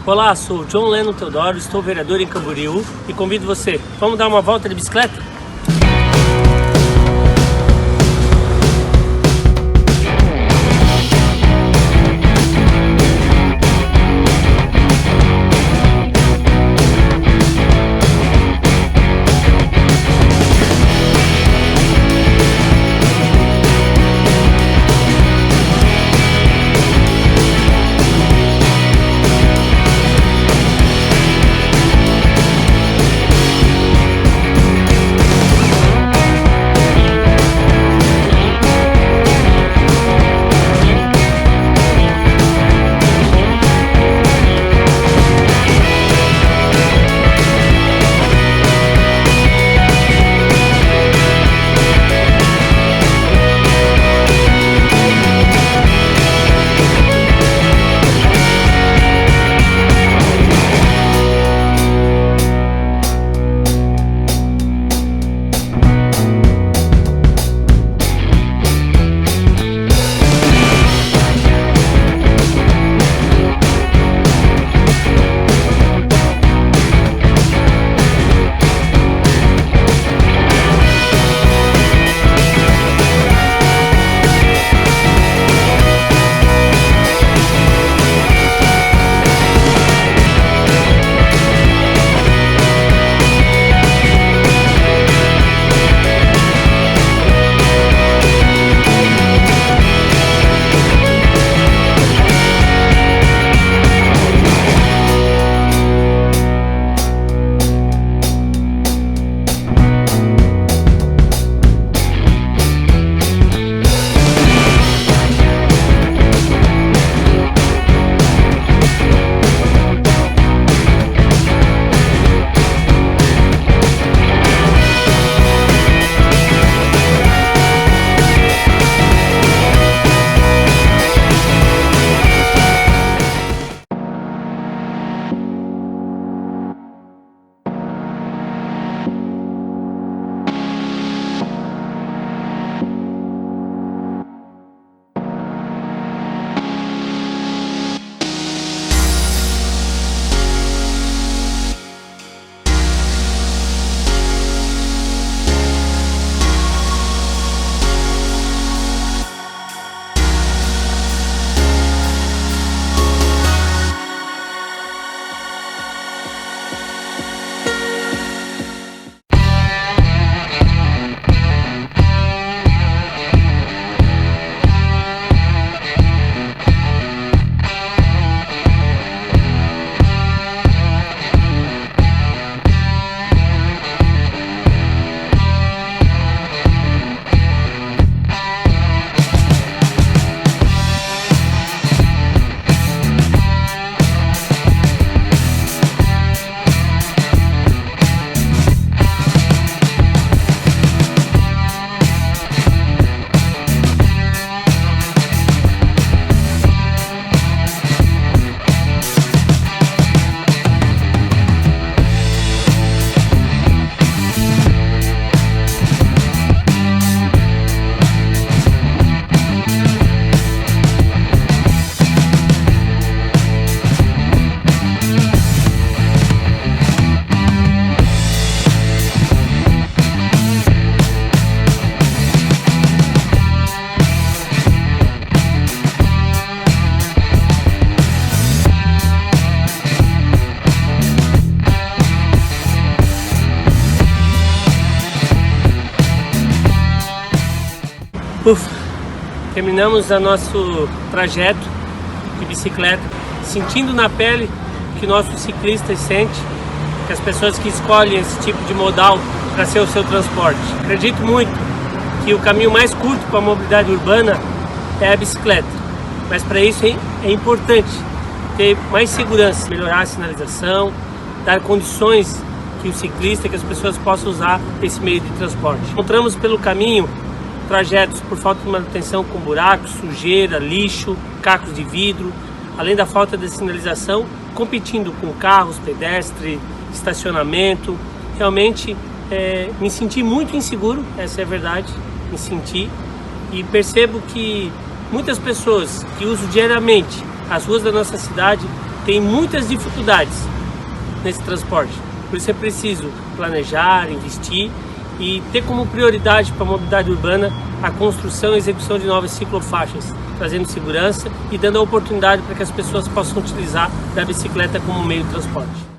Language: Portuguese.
Olá, sou John Lennon Teodoro, estou vereador em Camboriú e convido você, vamos dar uma volta de bicicleta? Terminamos o nosso trajeto de bicicleta, sentindo na pele o que nossos ciclistas sentem, que as pessoas que escolhem esse tipo de modal para ser o seu transporte. Acredito muito que o caminho mais curto para a mobilidade urbana é a bicicleta, mas para isso é importante ter mais segurança, melhorar a sinalização, dar condições que o ciclista, que as pessoas possam usar esse meio de transporte. Encontramos pelo caminho trajetos por falta de manutenção com buracos, sujeira, lixo, cacos de vidro, além da falta de sinalização, competindo com carros, pedestre, estacionamento. Realmente me senti muito inseguro, essa é a verdade, me senti, e percebo que muitas pessoas que usam diariamente as ruas da nossa cidade tem muitas dificuldades nesse transporte. Por isso é preciso planejar, investir e ter como prioridade para a mobilidade urbana a construção e execução de novas ciclofaixas, trazendo segurança e dando a oportunidade para que as pessoas possam utilizar da bicicleta como meio de transporte.